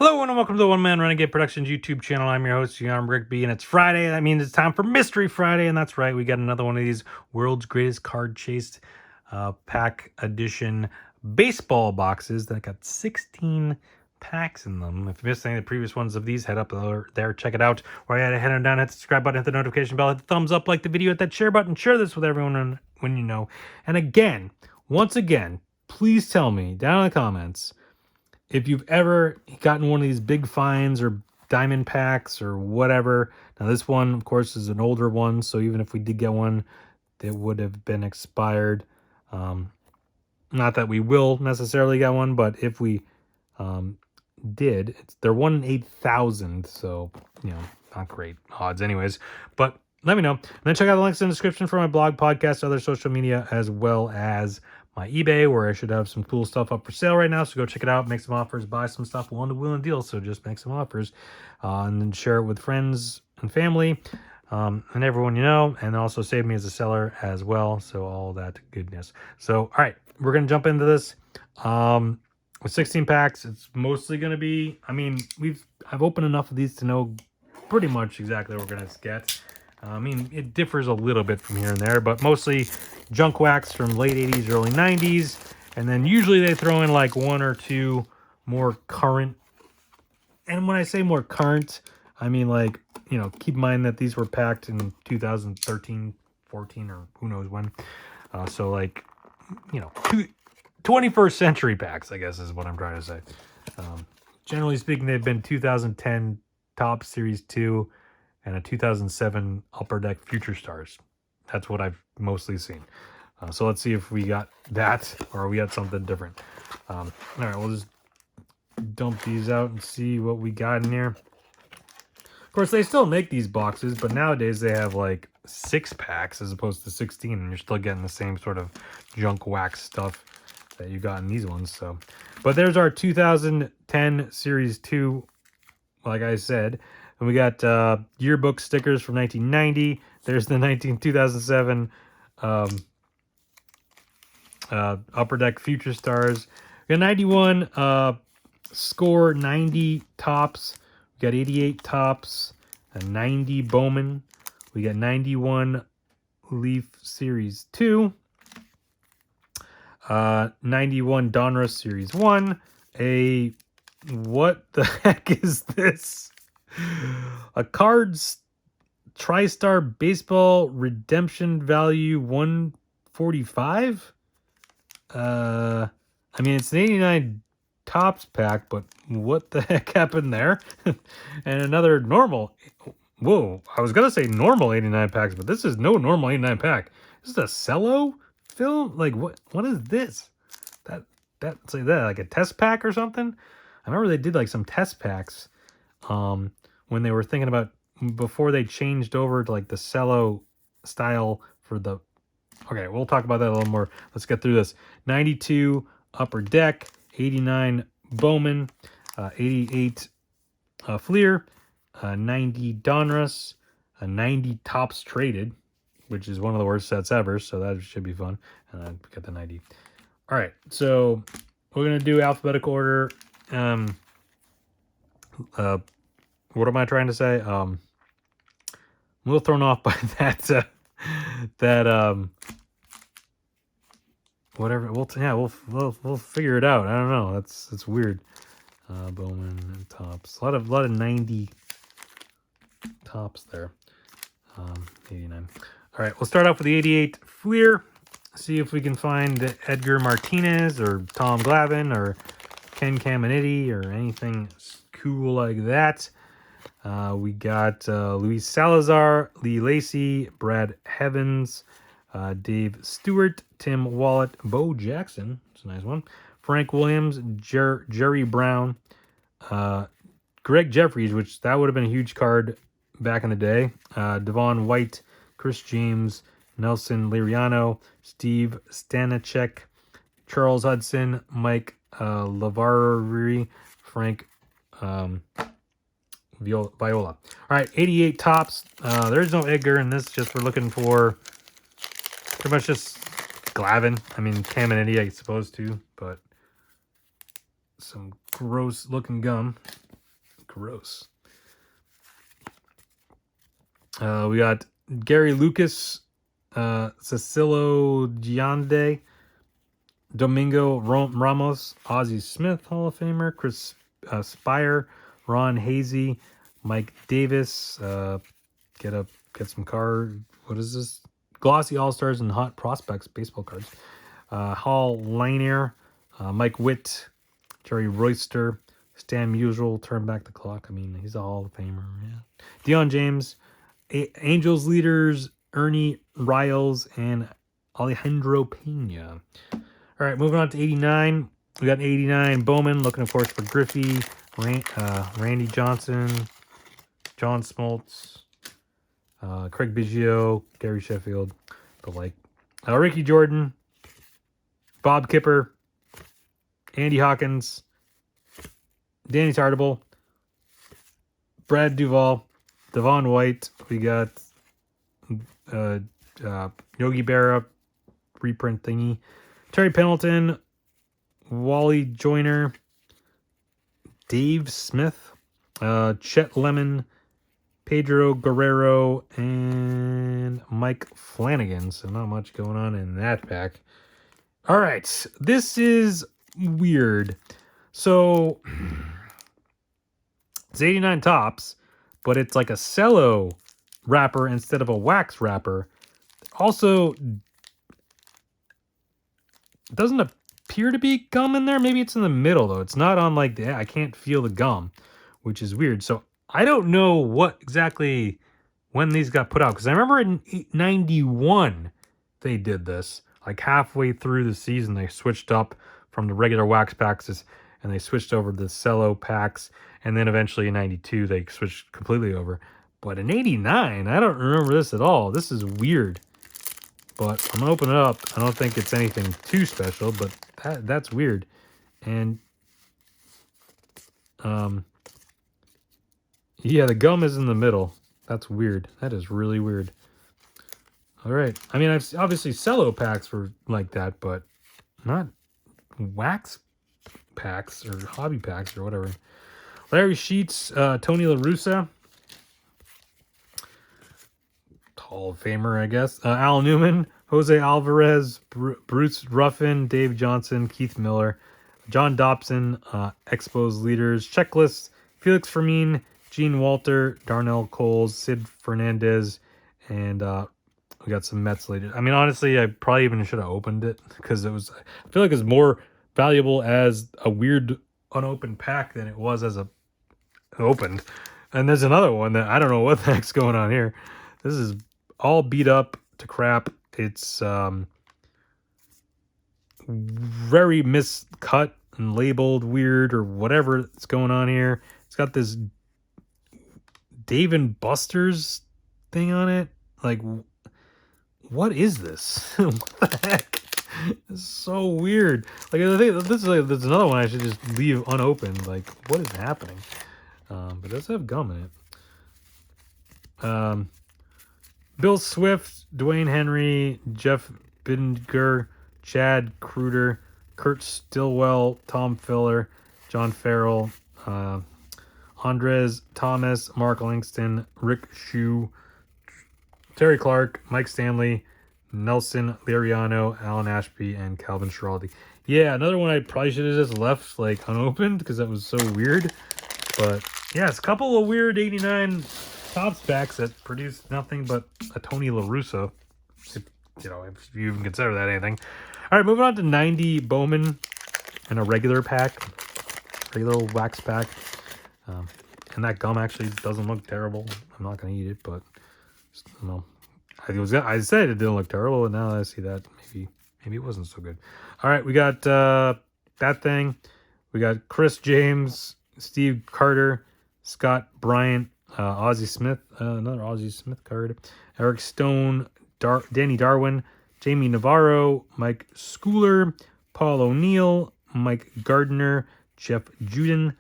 Hello and welcome to the One Man Renegade Productions YouTube channel. I'm your host, John Rigby, and it's Friday. That means it's time for Mystery Friday, and that's right. We got another one of these World's Greatest Card Chase pack edition baseball boxes that got 16 packs in them. If you missed any of the previous ones of these, head up there, check it out. Or you head on down, hit the subscribe button, hit the notification bell, hit the thumbs up, like the video, hit that share button, share this with everyone when you know. And again, once again, please tell me down in the comments if you've ever gotten one of these big finds or diamond packs or whatever. Now this one, of course, is an older one, so even if we did get one, it would have been expired. Not that we will necessarily get one, but if we did, they're 1 in 8,000, so, you know, not great odds anyways. But let me know. And then check out the links in the description for my blog, podcast, other social media, as well as my eBay, where I should have some cool stuff up for sale right now. So go check it out, make some offers, buy some stuff, willing deals. So just make some offers and then share it with friends and family and everyone you know, and also save me as a seller as well. So all that goodness. So, all right, we're going to jump into this. With 16 packs, it's mostly going to be, I mean, I've opened enough of these to know pretty much exactly what we're going to get. I mean, it differs a little bit from here and there, but mostly junk wax from late 80s, early 90s. And then usually they throw in like one or two more current. And when I say more current, I mean like, you know, keep in mind that these were packed in 2013, 14, or who knows when. So like, you know, 21st century packs, I guess is what I'm trying to say. Generally speaking, they've been 2010 Top Series 2 and a 2007 Upper Deck Future Stars. That's what I've mostly seen. So let's see if we got that or we got something different. All right, we'll just dump these out and see what we got in here. Of course, they still make these boxes, but nowadays they have like 6 packs as opposed to 16, and you're still getting the same sort of junk wax stuff that you got in these ones. So, but there's our 2010 Series 2, like I said. And we got yearbook stickers from 1990. There's the 2007 Upper Deck Future Stars. We got 91 Score 90 tops. We got 88 tops. A 90 Bowman. We got 91 Leaf Series 2. 91 Donruss Series 1. What the heck is this? A Cards TriStar Baseball Redemption Value 145. I mean, it's an 89 Tops pack, but what the heck happened there? And another normal. Whoa, I was gonna say normal 89 packs, but this is no normal 89 pack. This is a cello film. Like what is this? That's like a test pack or something. I remember they did like some test packs when they were thinking about before they changed over to like the cello style for the. Okay, we'll talk about that a little more. Let's get through this. 92 Upper Deck, 89 Bowman, 88 Fleer, 90 Donruss, 90 Tops Traded, which is one of the worst sets ever, so that should be fun. And I got the 90. All right, so we're gonna do alphabetical order. What am I trying to say? I'm a little thrown off by that. Whatever. We'll figure it out. I don't know. It's weird. Bowman and tops. A lot of 90 tops there. 89. All right, we'll start off with the 88 Fleer. See if we can find Edgar Martinez or Tom Glavine or Ken Caminiti or anything cool like that. We got Luis Salazar, Lee Lacy, Brad Heavens, Dave Stewart, Tim Wallet, Bo Jackson. That's a nice one. Frank Williams, Jerry Brown, Greg Jeffries, which that would have been a huge card back in the day. Devon White, Chris James, Nelson Liriano, Steve Stanacek, Charles Hudson, Mike Lavarri, Frank Viola. All right, 88 tops. There's no Edgar in this. Just we're looking for pretty much just Glavine. I mean, Caminiti, I suppose, too, but some gross looking gum. Gross. We got Gary Lucas, Cecilio Giande, Domingo Ramos, Ozzie Smith, Hall of Famer, Chris Spire, Ron Hazy, Mike Davis. Get some card. What is this? Glossy All Stars and Hot Prospects baseball cards. Hall Lanier, Mike Witt, Jerry Royster, Stan Musial. Turn back the clock. I mean, he's a Hall of Famer. Yeah. Deion James, Angels leaders Ernie Riles and Alejandro Pena. All right, moving on to 89. We got 89 Bowman, looking, of course, for Griffey, Randy Johnson, John Smoltz, Craig Biggio, Gary Sheffield, the like. Ricky Jordan, Bob Kipper, Andy Hawkins, Danny Tartable, Brad Duvall, Devon White. We got Yogi Berra reprint thingy, Terry Pendleton, Wally Joyner, Dave Smith, Chet Lemon, Pedro Guerrero, and Mike Flanagan. So not much going on in that pack. All right, this is weird. So it's 89 tops, but it's like a cello wrapper instead of a wax wrapper. Also, doesn't appear to be gum in there. Maybe it's in the middle, though. It's not on like the... I can't feel the gum, which is weird. So I don't know what exactly when these got put out. Because I remember in 91, they did this. Like halfway through the season, they switched up from the regular wax packs and they switched over to the cello packs. And then eventually in 92, they switched completely over. But in 89, I don't remember this at all. This is weird. But I'm going to open it up. I don't think it's anything too special, but that's weird. And, yeah, the gum is in the middle. That's weird. That is really weird. All right. I mean, I've obviously cello packs were like that, but not wax packs or hobby packs or whatever. Larry Sheets, Tony La Russa. Hall of Famer, I guess. Al Newman, Jose Alvarez, Bruce Ruffin, Dave Johnson, Keith Miller, John Dobson, Expos leaders, checklist, Felix Fermin, Gene Walter, Darnell Coles, Sid Fernandez, and we got some Mets leaders. I mean, honestly, I probably even should have opened it because I feel like it's more valuable as a weird unopened pack than it was as a opened. And there's another one that I don't know what the heck's going on here. This is all beat up to crap. It's very miscut and labeled weird or whatever that's going on here. It's got this Dave and Buster's thing on it. Like, what is this? What the heck? It's so weird. Like, I think this is another one I should just leave unopened. Like, what is happening? But it does have gum in it. Bill Swift, Dwayne Henry, Jeff Bidinger, Chad Kruder, Kurt Stillwell, Tom Filler, John Farrell, Andres Thomas, Mark Langston, Rick Shue, Terry Clark, Mike Stanley, Nelson Liriano, Alan Ashby, and Calvin Schiraldi. Yeah, another one I probably should have just left like unopened because that was so weird. But yeah, it's a couple of weird 89 Topps packs that produced nothing but a Tony La Russa, if you even consider that anything. All right, moving on to 90 Bowman in a regular pack, regular wax pack. And that gum actually doesn't look terrible. I'm not going to eat it, but I said it didn't look terrible, and now that I see that, maybe it wasn't so good. All right, we got that thing. We got Chris James, Steve Carter, Scott Bryant, Ozzie Smith, another Ozzie Smith card, Eric Stone, Danny Darwin, Jamie Navarro, Mike Schooler, Paul O'Neill, Mike Gardner, Jeff Juden,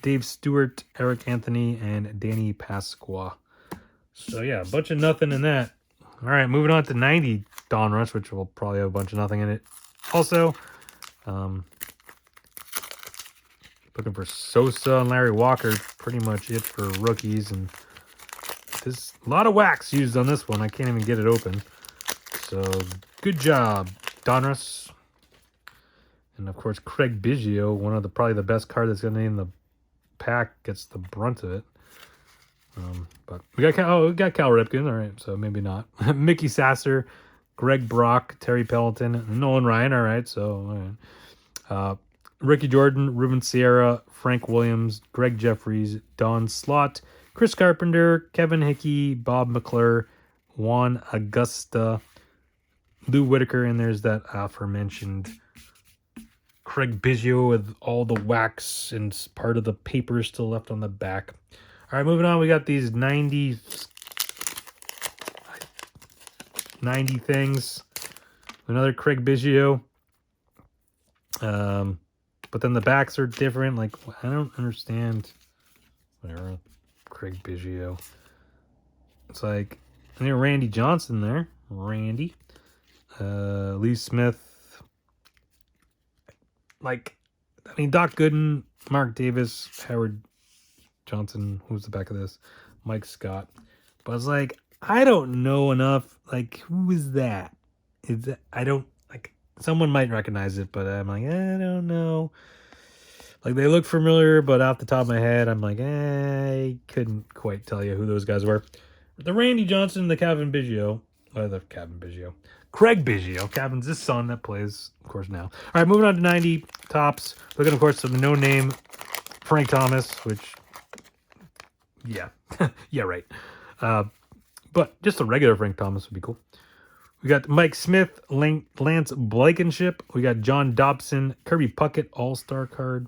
Dave Stewart, Eric Anthony, and Danny Pasqua. So yeah, a bunch of nothing in that. All right, moving on to 90 Dawn Rush, which will probably have a bunch of nothing in it also. But Looking for Sosa and Larry Walker. Pretty much it for rookies. And there's a lot of wax used on this one. I can't even get it open. So, good job, Donruss. And, of course, Craig Biggio, one of probably the best card that's going to be in the pack, gets the brunt of it. But we got Cal Ripken. All right, so maybe not. Mickey Sasser, Greg Brock, Terry Pelleton, Nolan Ryan. All right, so all right. Ricky Jordan, Ruben Sierra, Frank Williams, Greg Jeffries, Don Slott, Chris Carpenter, Kevin Hickey, Bob McClure, Juan Augusta, Lou Whitaker, and there's that aforementioned Craig Biggio with all the wax and part of the paper still left on the back. All right, moving on. We got these 90 things. Another Craig Biggio. But then the backs are different. Like, I don't understand. Whatever. Craig Biggio. It's like, I think Randy Johnson there. Randy. Lee Smith. Like, I mean, Doc Gooden, Mark Davis, Howard Johnson. Who's the back of this? Mike Scott. But I was like, I don't know enough. Like, who is that? Is that, I don't, like, someone might recognize it, but I'm like, I don't know. Like, they look familiar, but off the top of my head, I'm like, I couldn't quite tell you who those guys were. The Randy Johnson, the Craig Biggio. Kevin's his son that plays, of course, now. All right, moving on to 90 tops. Looking, of course, at the no-name Frank Thomas, which, yeah. Yeah, right. But just a regular Frank Thomas would be cool. We got Mike Smith, Lance Blankenship. We got John Dobson, Kirby Puckett, All-Star card.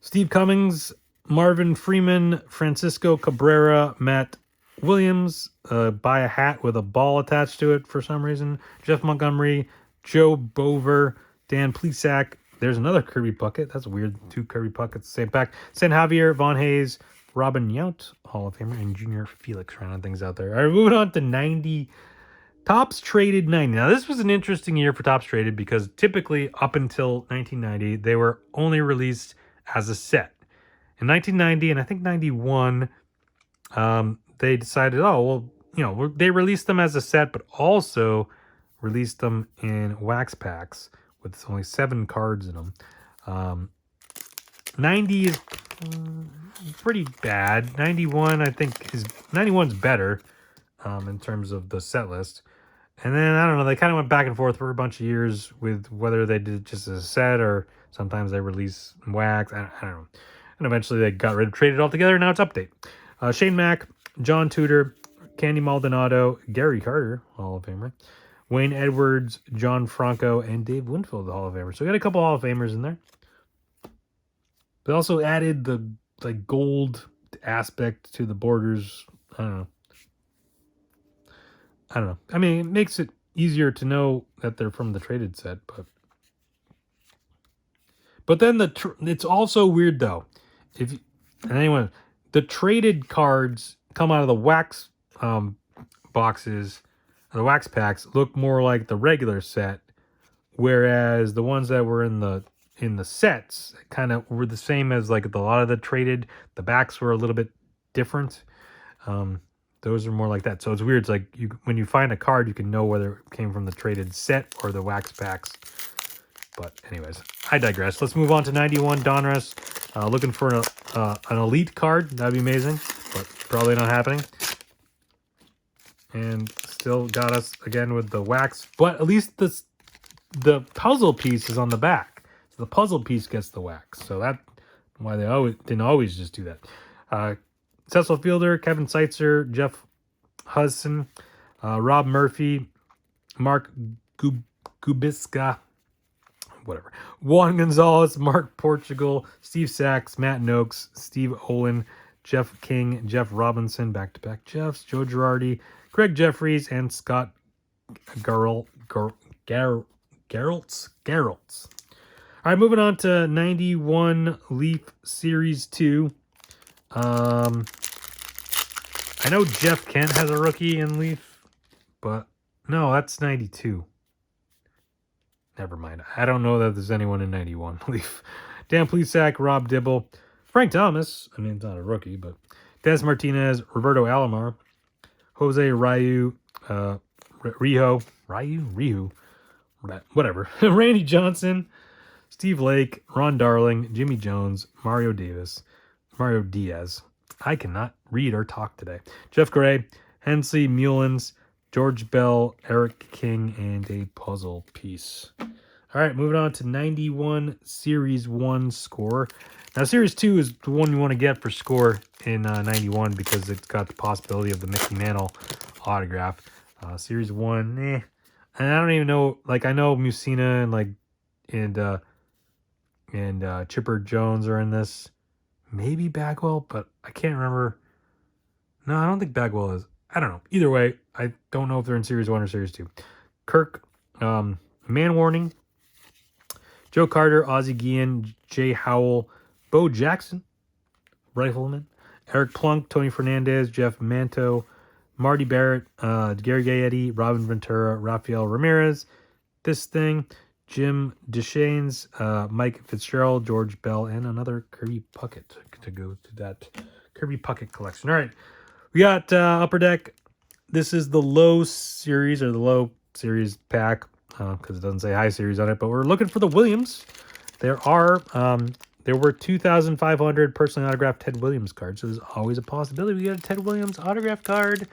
Steve Cummings, Marvin Freeman, Francisco Cabrera, Matt Williams. Buy a hat with a ball attached to it for some reason. Jeff Montgomery, Joe Bover, Dan Plesac. There's another Kirby Puckett. That's weird. 2 Kirby Puckets, same pack. San Javier, Von Hayes, Robin Yount, Hall of Famer, and Junior Felix rounding things out there. All right, moving on to 90. Tops traded 90. Now, this was an interesting year for Tops traded because typically up until 1990, they were only released as a set. In 1990 and I think 91, they decided, oh, well, you know, they released them as a set, but also released them in wax packs with only 7 cards in them. 90 is pretty bad. 91, I think, 91's better in terms of the set list. And then, I don't know, they kind of went back and forth for a bunch of years with whether they did it just as a set or sometimes they release wax. I don't know. And eventually they got rid of traded altogether. Now it's update. Shane Mack, John Tudor, Candy Maldonado, Gary Carter, Hall of Famer, Wayne Edwards, John Franco, and Dave Winfield, the Hall of Famer. So we got a couple Hall of Famers in there. They also added the like gold aspect to the borders. I don't know. I mean, it makes it easier to know that they're from the traded set, but then it's also weird though. The traded cards come out of the wax boxes, the wax packs look more like the regular set, whereas the ones that were in the sets kind of were the same as like a lot of the traded. The backs were a little bit different. Those are more like that. So it's weird. It's like when you find a card, you can know whether it came from the traded set or the wax packs. But anyways, I digress. Let's move on to 91 Donruss. Looking for an elite card. That'd be amazing, but probably not happening. And still got us again with the wax. But at least the puzzle piece is on the back. So the puzzle piece gets the wax. So that's why they didn't always just do that. Cecil Fielder, Kevin Seitzer, Jeff Hudson, Rob Murphy, Mark Gubiska, whatever. Juan Gonzalez, Mark Portugal, Steve Sachs, Matt Noakes, Steve Olin, Jeff King, Jeff Robinson, back-to-back Jeffs, Joe Girardi, Greg Jeffries, and Scott Geraltz. All right, moving on to 91 Leaf Series 2. I know Jeff Kent has a rookie in Leaf, but no, that's 92. Never mind. I don't know that there's anyone in 91 Leaf. Dan Plesac, Rob Dibble, Frank Thomas. I mean, it's not a rookie, but Des Martinez, Roberto Alomar, Jose Ryu, Ryu, whatever. Randy Johnson, Steve Lake, Ron Darling, Jimmy Jones, Mario Diaz. I cannot read or talk today. Jeff Gray, Hensley Mullins, George Bell, Eric King, and a puzzle piece. All right, moving on to 91 Series 1 score. Now, Series 2 is the one you want to get for score in 91 because it's got the possibility of the Mickey Mantle autograph. Series 1, And I don't even know, like, I know Musina and Chipper Jones are in this. Maybe Bagwell, but I can't remember. No, I don't think Bagwell is. I don't know. Either way, I don't know if they're in Series 1 or Series 2. Kirk, Man Warning, Joe Carter, Ozzie Guillen, Jay Howell, Bo Jackson, Rifleman, Eric Plunk, Tony Fernandez, Jeff Manto, Marty Barrett, Gary Gaetti, Robin Ventura, Rafael Ramirez, This Thing, Jim Deschaines, Mike Fitzgerald, George Bell, and another Kirby Puckett to go to that Kirby Puckett collection. All right, we got Upper Deck. This is the low series or the low series pack because it doesn't say high series on it, but we're looking for the Williams. There were 2,500 personally autographed Ted Williams cards, so there's always a possibility we get a Ted Williams autograph card.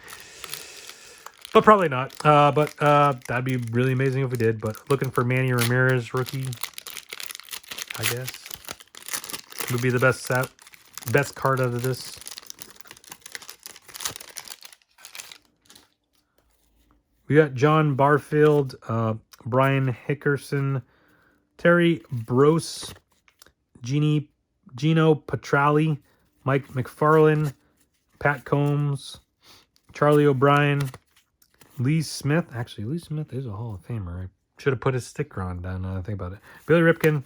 But probably not. But that'd be really amazing if we did. But looking for Manny Ramirez rookie, I guess, would be the best card out of this. We got John Barfield, Brian Hickerson, Terry Brose, Gino Petrali, Mike McFarlane, Pat Combs, Charlie O'Brien, Lee Smith. Actually, Lee Smith is a Hall of Famer. I should have put his sticker on down now that I think about it. Billy Ripken,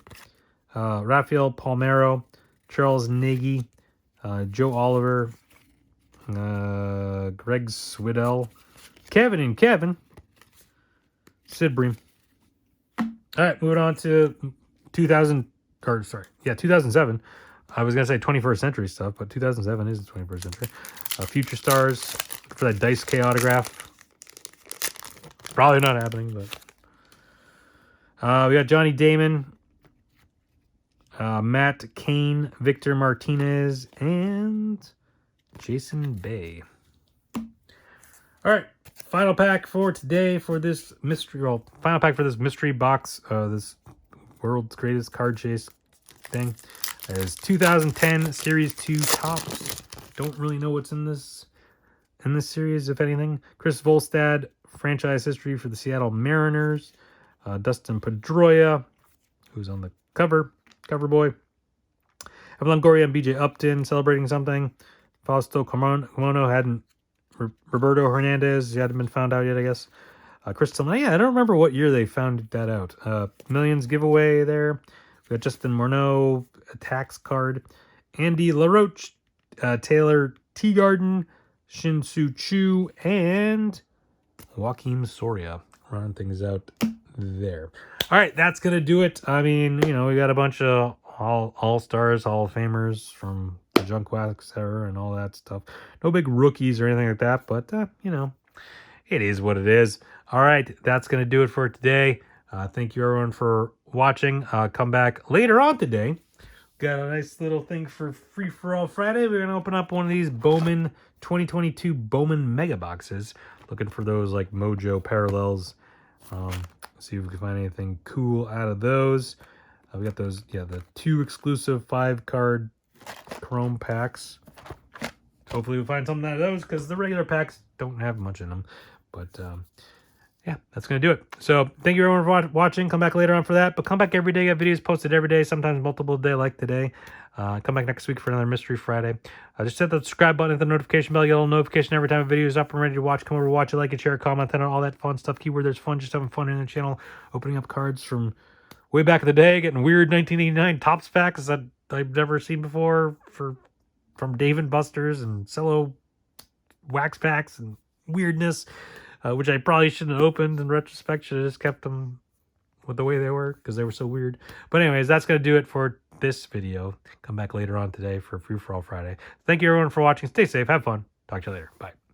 Rafael Palmeiro, Charles Nagy, Joe Oliver, Greg Swidell, Kevin and Kevin, Sid Bream. All right, moving on to 2007. I was going to say 21st century stuff, but 2007 is the 21st century. Future Stars for that Dice K autograph. Probably not happening, but we got Johnny Damon, Matt Cain, Victor Martinez, and Jason Bay. All right, final pack for today for this mystery. Well, final pack for this mystery box. This World's Greatest Card Chase thing is 2010 Series 2 Tops. Don't really know what's in this series, if anything. Chris Volstad, franchise history for the Seattle Mariners. Dustin Pedroia, who's on the cover boy. Evan Longoria and BJ Upton celebrating something. Fausto Carmona hadn't. Roberto Hernandez, he hadn't been found out yet, I guess. Chris Tillman, I don't remember what year they found that out. Millions giveaway there. We got Justin Morneau, a tax card. Andy LaRoche, Taylor Teagarden, Shin-Soo Choo, and Joaquim Soria. Running things out there. All right, that's going to do it. I mean, we got a bunch of all-stars, Hall of Famers from the Junk Wax era and all that stuff. No big rookies or anything like that, but, it is what it is. All right, that's going to do it for today. Thank you, everyone, for watching. Come back later on today. Got a nice little thing for Free For All Friday. We're going to open up one of these Bowman 2022 Bowman Mega Boxes. Looking for those, like, Mojo parallels. See if we can find anything cool out of those. We got those, the 2 exclusive 5-card Chrome packs. Hopefully we'll find something out of those because the regular packs don't have much in them. But, that's going to do it. So, thank you everyone for watching. Come back later on for that. But come back every day. Got videos posted every day, sometimes multiple a day like today. Come back next week for another Mystery Friday. Just hit the subscribe button, hit the notification bell, get a little notification every time a video is up and ready to watch. Come over, watch it, like it, share, comment, and all that fun stuff. Keyword, there's fun, just having fun in the channel. Opening up cards from way back in the day, getting weird 1989 Topps packs that I've never seen before from Dave & Buster's and Cello wax packs and weirdness, which I probably shouldn't have opened in retrospect. Should have just kept them with the way they were because they were so weird. But anyways, that's going to do it for this video. Come back later on today for Free For All Friday. Thank you everyone for watching. Stay safe. Have fun. Talk to you later. Bye.